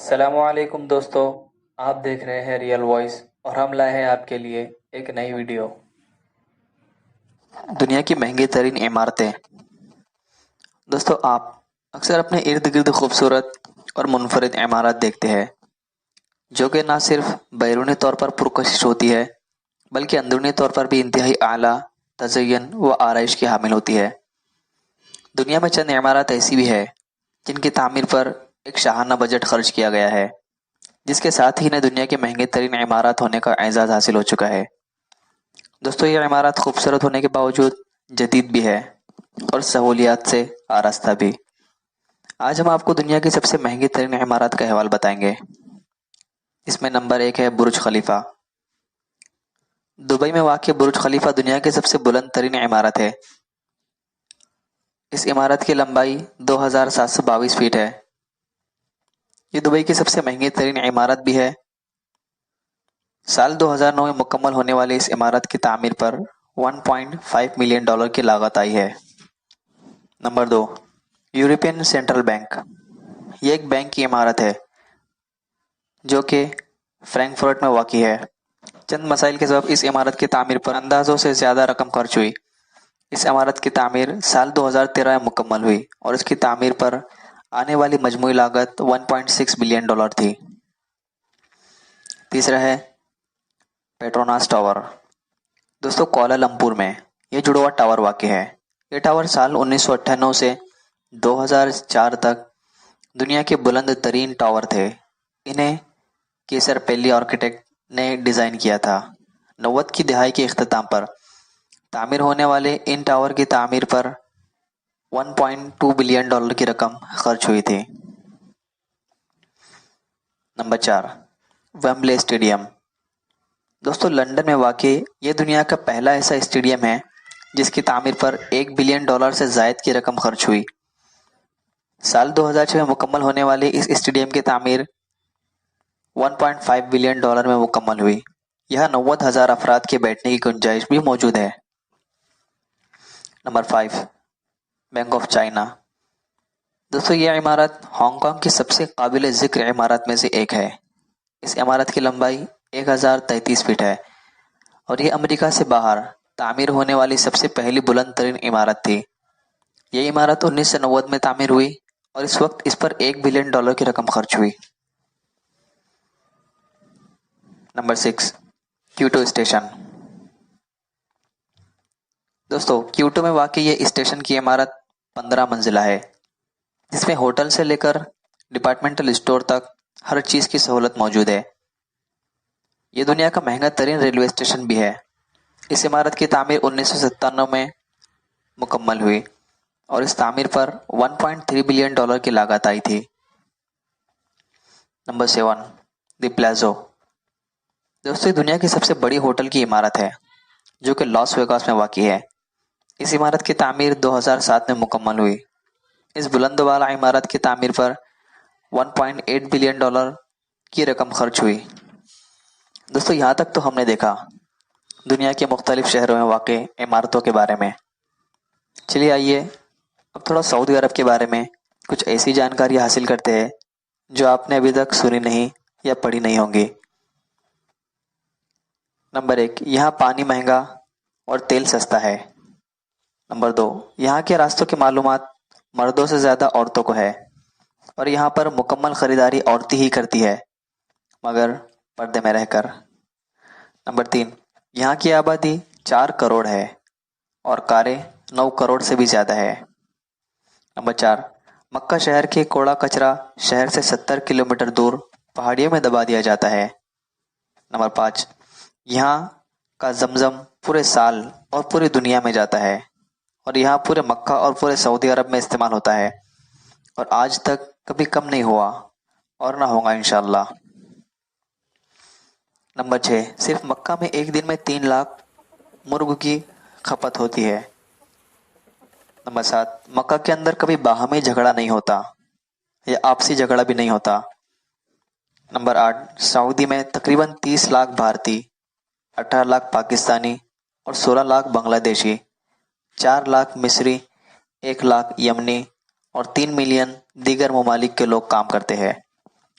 السلام علیکم دوستو، آپ دیکھ رہے ہیں ریئل وائس اور ہم لائے ہیں آپ کے لیے ایک نئی ویڈیو۔ دنیا کی مہنگی ترین عمارتیں۔ دوستو، آپ اکثر اپنے ارد گرد خوبصورت اور منفرد عمارت دیکھتے ہیں جو کہ نہ صرف بیرونی طور پر پرکشش ہوتی ہے بلکہ اندرونی طور پر بھی انتہائی اعلیٰ تزئین و آرائش کی حامل ہوتی ہے۔ دنیا میں چند عمارات ایسی بھی ہے جن کی تعمیر پر ایک شاہانہ بجٹ خرچ کیا گیا ہے، جس کے ساتھ ہی انہیں دنیا کی مہنگی ترین عمارات ہونے کا اعزاز حاصل ہو چکا ہے۔ دوستو، یہ عمارات خوبصورت ہونے کے باوجود جدید بھی ہے اور سہولیات سے آراستہ بھی۔ آج ہم آپ کو دنیا کی سب سے مہنگی ترین عمارات کا حوال بتائیں گے۔ اس میں نمبر 1 ہے برج خلیفہ۔ دبئی میں واقع برج خلیفہ دنیا کی سب سے بلند ترین عمارت ہے۔ اس عمارت کی لمبائی 2722 فٹ ہے۔ یہ دبئی کی سب سے مہنگی ترین عمارت بھی ہے۔ سال 2009 میں مکمل ہونے والی اس عمارت کی تعمیر پر 1.5 ملین ڈالر کی لاگت آئی ہے۔ Number 2، European central bank. یہ ایک بینک کی عمارت ہے جو کہ فرینکفرٹ میں واقع ہے۔ چند مسائل کے سبب اس عمارت کی تعمیر پر اندازوں سے زیادہ رقم خرچ ہوئی۔ اس عمارت کی تعمیر سال 2013 میں مکمل ہوئی اور اس کی تعمیر پر آنے والی مجموعی لاگت 1.6 بلین ڈالر تھی۔ تیسرا ہے پیٹروناس ٹاور۔ دوستو، کوالالمپور میں یہ جڑواں ٹاور واقع ہے۔ یہ ٹاور سال 1998 سے 2004 تک دنیا کے بلند ترین ٹاور تھے۔ انہیں کیسر پیلی آرکیٹیکٹ نے ڈیزائن کیا تھا۔ 90 کی دہائی کے اختتام پر تعمیر ہونے والے ان ٹاور کی تعمیر پر 1.2 بلین ڈالر کی رقم خرچ ہوئی تھی۔ Number 4، Wembley stadium. دوستو، لندن میں واقع یہ دنیا کا پہلا ایسا اسٹیڈیم ہے جس کی تعمیر پر 1 بلین ڈالر سے زائد کی رقم خرچ ہوئی۔ سال 2006 میں مکمل ہونے والے اس اسٹیڈیم کی تعمیر 1.5 بلین ڈالر میں مکمل ہوئی۔ یہاں 90,000 افراد کے بیٹھنے کی گنجائش بھی موجود ہے۔ Number 5، bank of China. دوستو، یہ عمارت ہانگ کانگ کی سب سے قابل ذکر عمارت میں سے ایک ہے۔ اس عمارت کی لمبائی 1033 فٹ ہے اور یہ امریکہ سے باہر تعمیر ہونے والی سب سے پہلی بلند ترین عمارت تھی۔ یہ عمارت 1990 میں تعمیر ہوئی اور اس وقت اس پر 1 بلین ڈالر کی رقم خرچ ہوئی۔ Number 6، Kyoto station. دوستو، کیوٹو میں واقع یہ اسٹیشن کی عمارت 15 منزلہ ہے، جس میں ہوٹل سے لے کر ڈپارٹمنٹل اسٹور تک ہر چیز کی سہولت موجود ہے۔ یہ دنیا کا مہنگا ترین ریلوے اسٹیشن بھی ہے۔ اس عمارت کی تعمیر 1997 میں مکمل ہوئی اور اس تعمیر پر 1.3 بلین ڈالر کی لاگت آئی تھی۔ نمبر 7، دی پلازو۔ دوستو، یہ دنیا کی سب سے بڑی ہوٹل کی عمارت ہے جو کہ لاس ویگاس میں واقع ہے۔ اس عمارت کی تعمیر 2007 میں مکمل ہوئی۔ اس بلند والا عمارت کی تعمیر پر 1.8 بلین ڈالر کی رقم خرچ ہوئی۔ دوستو، یہاں تک تو ہم نے دیکھا دنیا کے مختلف شہروں میں واقع عمارتوں کے بارے میں۔ چلیے آئیے اب تھوڑا سعودی عرب کے بارے میں کچھ ایسی جانکاری حاصل کرتے ہیں جو آپ نے ابھی تک سنی نہیں یا پڑھی نہیں ہوں گی۔ نمبر 1، یہاں پانی مہنگا اور تیل سستا ہے۔ نمبر 2، یہاں کے راستوں کی معلومات مردوں سے زیادہ عورتوں کو ہے اور یہاں پر مکمل خریداری عورتیں ہی کرتی ہے، مگر پردے میں رہ کر۔ نمبر 3، یہاں کی آبادی 4 کروڑ ہے اور کاریں 9 کروڑ سے بھی زیادہ ہے۔ نمبر 4، مکہ شہر کے کوڑا کچرا شہر سے 70 کلومیٹر دور پہاڑیوں میں دبا دیا جاتا ہے۔ نمبر 5، یہاں کا زمزم پورے سال اور پوری دنیا میں جاتا ہے اور یہاں پورے مکہ اور پورے سعودی عرب میں استعمال ہوتا ہے اور آج تک کبھی کم نہیں ہوا اور نہ ہوگا انشاءاللہ۔ نمبر 6، صرف مکہ میں ایک دن میں 3 لاکھ مرغ کی کھپت ہوتی ہے۔ نمبر 7، مکہ کے اندر کبھی باہمی جھگڑا نہیں ہوتا یا آپسی جھگڑا بھی نہیں ہوتا۔ نمبر 8، سعودی میں تقریباً 30 لاکھ بھارتی، 18 لاکھ پاکستانی اور 16 لاکھ بنگلہ دیشی، 4 لاکھ مصری، 1 لاکھ یمنی اور 3 ملین دیگر ممالک کے لوگ کام کرتے ہیں۔